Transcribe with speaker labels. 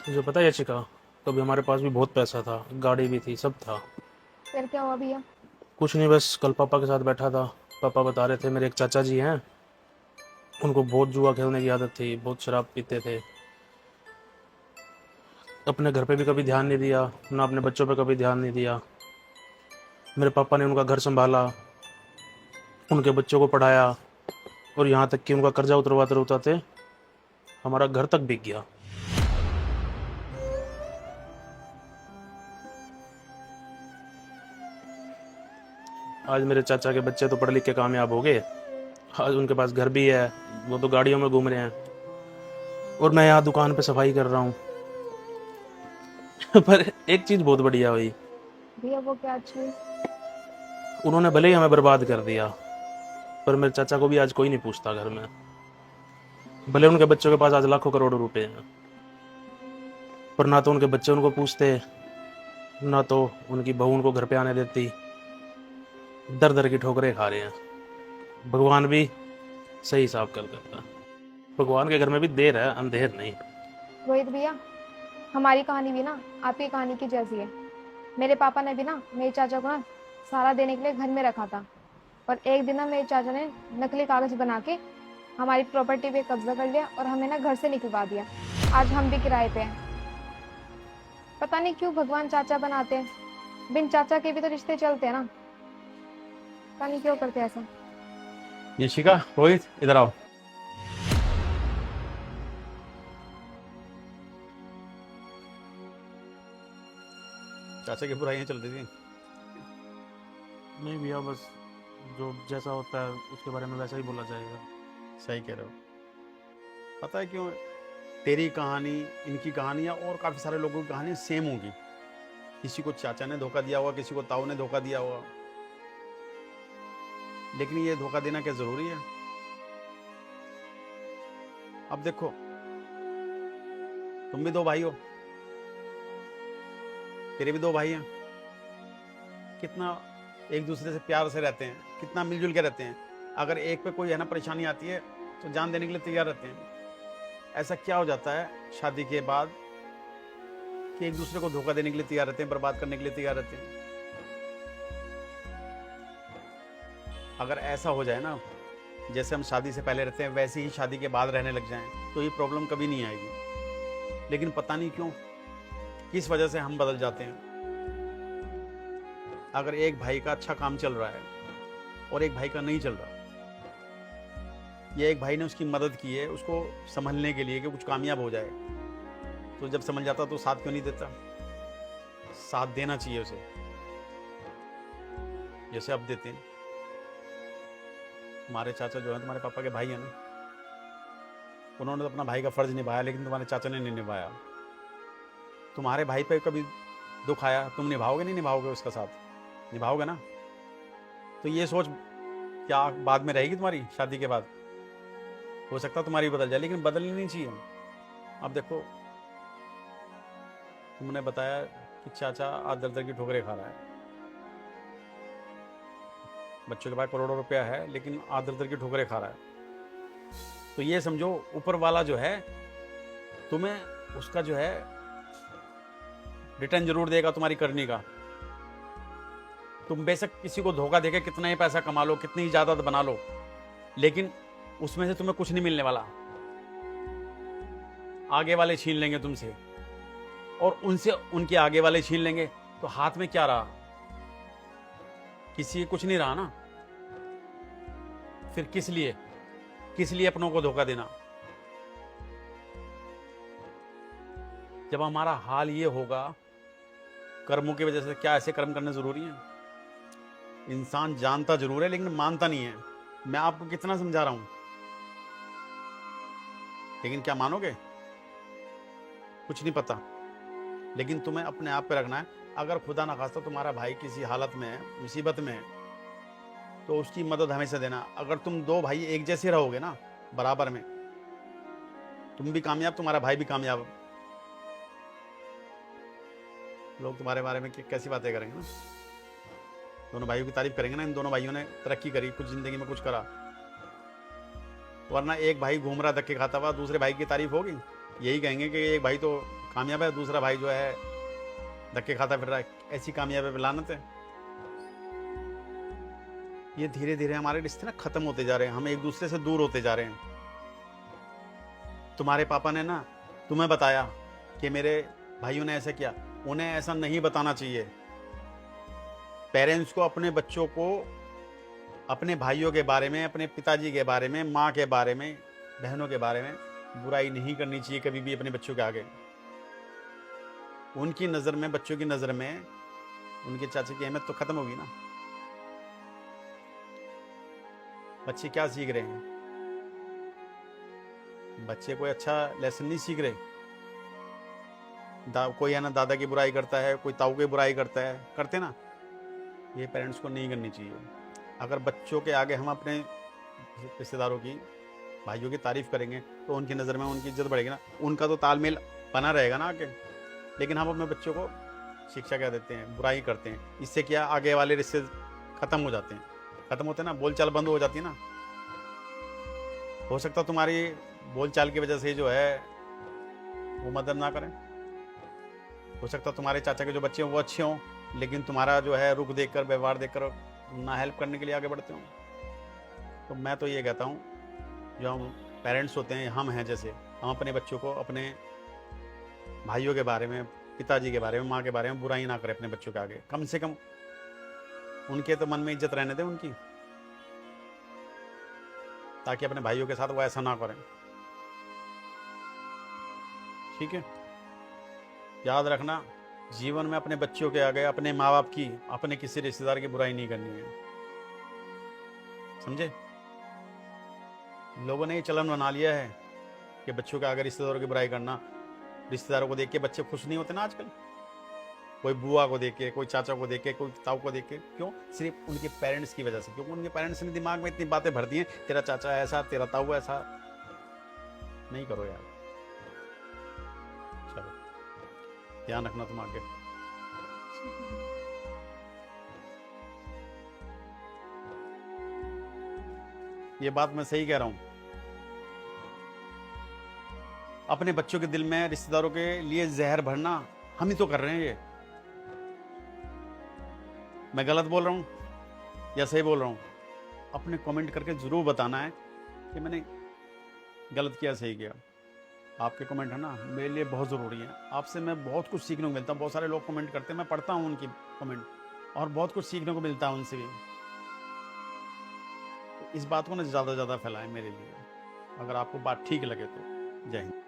Speaker 1: मुझे पता है यशिका, कभी हमारे पास भी बहुत पैसा था, गाड़ी भी थी, सब था।
Speaker 2: फिर क्या हुआ भैया?
Speaker 1: कुछ नहीं, बस कल पापा के साथ बैठा था। पापा बता रहे थे, मेरे एक चाचा जी हैं, उनको बहुत जुआ खेलने की आदत थी, बहुत शराब पीते थे। अपने घर पे भी कभी ध्यान नहीं दिया, ना अपने बच्चों पे कभी ध्यान नहीं दिया। मेरे पापा ने उनका घर संभाला, उनके बच्चों को पढ़ाया, और यहाँ तक कि उनका कर्जा उतरवाते उतरवाते हमारा घर तक बिक गया। आज मेरे चाचा के बच्चे तो पढ़ लिख के कामयाब हो गए। आज उनके पास घर भी है, वो तो गाड़ियों में घूम रहे हैं, और मैं यहाँ दुकान पे सफाई कर रहा हूँ। पर एक चीज़ बहुत बढ़िया हुई,
Speaker 2: भैया वो क्या अच्छी हुई?
Speaker 1: उन्होंने भले ही हमें बर्बाद कर दिया, पर मेरे चाचा को भी आज कोई नहीं पूछता घर में। भले उनके बच्चों के पास आज लाखों करोड़ों रुपए हैं, पर ना तो उनके बच्चे उनको पूछते, ना तो उनकी बहू उनको घर पे आने देती। दर दर की ठोकरें खा रहे हैं। भगवान भी सही हिसाब कर देता। भगवान के घर में भी देर है, अंधेर नहीं।
Speaker 2: रोहित भैया, हमारी कहानी भी ना आपकी कहानी की जैसी है। मेरे पापा ने भी ना मेरे चाचा को ना सहारा देने के लिए घर में रखा था। और एक दिन ना मेरे चाचा ने नकली कागज बना के हमारी प्रॉपर्टी पे कब्जा कर लिया और हमें ना घर से निकलवा दिया। आज हम भी किराए पे हैं। पता नहीं क्यों भगवान चाचा बनाते हैं, बिन चाचा के भी तो रिश्ते चलते हैं ना। पता नहीं क्यों करते हैं ऐसा।
Speaker 3: यशिका, रोहित, इधर आओ। चाचा की बुराइयां चल रही थी।
Speaker 1: नहीं भैया, बस जो जैसा होता है उसके बारे में वैसा ही बोला जाएगा।
Speaker 3: सही कह रहे हो। पता है क्यों? तेरी कहानी, इनकी कहानियां और काफी सारे लोगों की कहानी सेम होगी। किसी को चाचा ने धोखा दिया होगा, किसी को ताऊ ने धोखा दिया होगा। लेकिन ये धोखा देना क्या जरूरी है? अब देखो, तुम भी दो भाई हो, तेरे भी दो भाई हैं। कितना एक दूसरे से प्यार से रहते हैं, कितना मिलजुल के रहते हैं। अगर एक पे कोई है ना परेशानी आती है तो जान देने के लिए तैयार रहते हैं। ऐसा क्या हो जाता है शादी के बाद कि एक दूसरे को धोखा देने के लिए तैयार रहते हैं, बर्बाद करने के लिए तैयार रहते हैं। अगर ऐसा हो जाए ना, जैसे हम शादी से पहले रहते हैं वैसे ही शादी के बाद रहने लग जाएं, तो ये प्रॉब्लम कभी नहीं आएगी। लेकिन पता नहीं क्यों, किस वजह से हम बदल जाते हैं। अगर एक भाई का अच्छा काम चल रहा है और एक भाई का नहीं चल रहा, ये एक भाई ने उसकी मदद की है उसको संभलने के लिए कि कुछ कामयाब हो जाए, तो जब समझ जाता तो साथ क्यों नहीं देता? साथ देना चाहिए उसे, जैसे अब देते हैं। तुम्हारे चाचा जो है तुम्हारे पापा के भाई है ना, उन्होंने तो अपना भाई का फर्ज निभाया, लेकिन तुम्हारे चाचा ने नहीं निभाया। तुम्हारे भाई पे कभी दुख आया, तुम निभाओगे नहीं निभाओगे? उसका साथ निभाओगे ना? तो ये सोच क्या बाद में रहेगी तुम्हारी शादी के बाद? हो सकता तुम्हारी बदल जाए, लेकिन बदलनी नहीं चाहिए। अब देखो, तुमने बताया कि चाचा आज दर दर की ठोकरें खा रहा है, बच्चों के पास करोड़ों रुपया है, लेकिन आज दर दर की ठोकरें खा रहा है। तो ये समझो, ऊपर वाला जो है तुम्हें उसका जो है रिटर्न जरूर देगा तुम्हारी करनी का। तुम बेशक किसी को धोखा देके कितना ही पैसा कमा लो, कितनी ही जायदाद बना लो, लेकिन उसमें से तुम्हें कुछ नहीं मिलने वाला। आगे वाले छीन लेंगे तुमसे, और उनसे उनके आगे वाले छीन लेंगे, तो हाथ में क्या रहा? किसी कुछ नहीं रहा ना। फिर किस लिए अपनों को धोखा देना? जब हमारा हाल ये होगा कर्मों की वजह से, क्या ऐसे कर्म करने जरूरी हैं? इंसान जानता जरूर है लेकिन मानता नहीं है। मैं आपको कितना समझा रहा हूं, लेकिन क्या मानोगे? कुछ नहीं पता। लेकिन तुम्हें अपने आप पे रखना है। अगर खुदा ना खास्ता तुम्हारा भाई किसी हालत में है, मुसीबत में है, तो उसकी मदद हमेशा देना। अगर तुम दो भाई एक जैसे रहोगे ना, बराबर में, तुम भी कामयाब, तुम्हारा भाई भी कामयाब, लोग तुम्हारे बारे में कैसी बातें करेंगे ना। दोनों भाइयों की तारीफ करेंगे ना, इन दोनों भाइयों ने तरक्की करी, कुछ जिंदगी में कुछ करा। वरना एक भाई घूम रहा धक्के खाता हुआ, दूसरे भाई की तारीफ होगी? यही कहेंगे कि एक भाई तो कामयाब है, दूसरा भाई जो है धक्के खाता फिर रहा है, ऐसी कामयाबी पे लानत है। ये धीरे धीरे हमारे रिश्ते ना खत्म होते जा रहे हैं, हम एक दूसरे से दूर होते जा रहे हैं। तुम्हारे पापा ने ना तुम्हें बताया कि मेरे भाइयों ने ऐसा किया, उन्हें ऐसा नहीं बताना चाहिए। पेरेंट्स को अपने बच्चों को अपने भाइयों के बारे में, अपने पिताजी के बारे में, माँ के बारे में, बहनों के बारे में बुराई नहीं करनी चाहिए कभी भी अपने बच्चों के आगे। उनकी नज़र में, बच्चों की नज़र में उनके चाचा की अहमियत तो खत्म होगी ना। बच्चे क्या सीख रहे हैं? बच्चे कोई अच्छा लेसन नहीं सीख रहे। कोई है ना दादा की बुराई करता है, कोई ताऊ की बुराई करता है, करते ना। ये पेरेंट्स को नहीं करनी चाहिए। अगर बच्चों के आगे हम अपने रिश्तेदारों की, भाइयों की तारीफ करेंगे तो उनकी नज़र में उनकी इज्जत बढ़ेगी ना, उनका तो तालमेल बना रहेगा ना आगे। लेकिन हम अपने बच्चों को शिक्षा क्या देते हैं, बुराई करते हैं। इससे क्या आगे वाले रिश्ते खत्म हो जाते हैं, खत्म होते हैं ना, बोलचाल बंद हो जाती है ना। हो सकता तुम्हारी बोलचाल की वजह से जो है वो मदद ना करें। हो सकता तुम्हारे चाचा के जो बच्चे हैं वो अच्छे हों, लेकिन तुम्हारा जो है रुख देखकर, व्यवहार देखकर ना हेल्प करने के लिए आगे बढ़ते हों। तो मैं तो ये कहता हूँ, जो हम पेरेंट्स होते हैं, हम हैं जैसे, हम अपने बच्चों को अपने भाइयों के बारे में, पिताजी के बारे में, माँ के बारे में बुराई ना करें अपने बच्चों के आगे। कम से कम उनके तो मन में इज्जत रहने दें उनकी, ताकि अपने भाइयों के साथ वो ऐसा ना करें। ठीक है, याद रखना, जीवन में अपने बच्चों के आगे, अपने माँ बाप की, अपने किसी रिश्तेदार की बुराई नहीं करनी है, समझे? लोगों ने ये चलन बना लिया है कि बच्चों के आगे रिश्तेदारों की बुराई करना। रिश्तेदारों को देख के बच्चे खुश नहीं होते ना आजकल। कोई बुआ को देख के, कोई चाचा को देख के, कोई ताऊ को देख के, क्यों? सिर्फ उनके पेरेंट्स की वजह से। क्योंकि उनके पेरेंट्स ने दिमाग में इतनी बातें भर दी हैं, तेरा चाचा ऐसा, तेरा ताऊ ऐसा। नहीं करो यार, चलो ध्यान रखना तुम आगे। ये बात मैं सही कह रहा हूं? अपने बच्चों के दिल में रिश्तेदारों के लिए जहर भरना हम ही तो कर रहे हैं। ये मैं गलत बोल रहा हूं या सही बोल रहा हूं? अपने कमेंट करके जरूर बताना है कि मैंने गलत किया, सही किया। आपके कमेंट है ना मेरे लिए बहुत ज़रूरी है। आपसे मैं बहुत कुछ सीखने को मिलता है। बहुत सारे लोग कमेंट करते हैं, मैं पढ़ता हूँ उनकी कमेंट और बहुत कुछ सीखने को मिलता है उनसे भी। इस बात को ना ज़्यादा से ज़्यादा फैलाएं मेरे लिए, अगर आपको बात ठीक लगे तो। जय हिंद।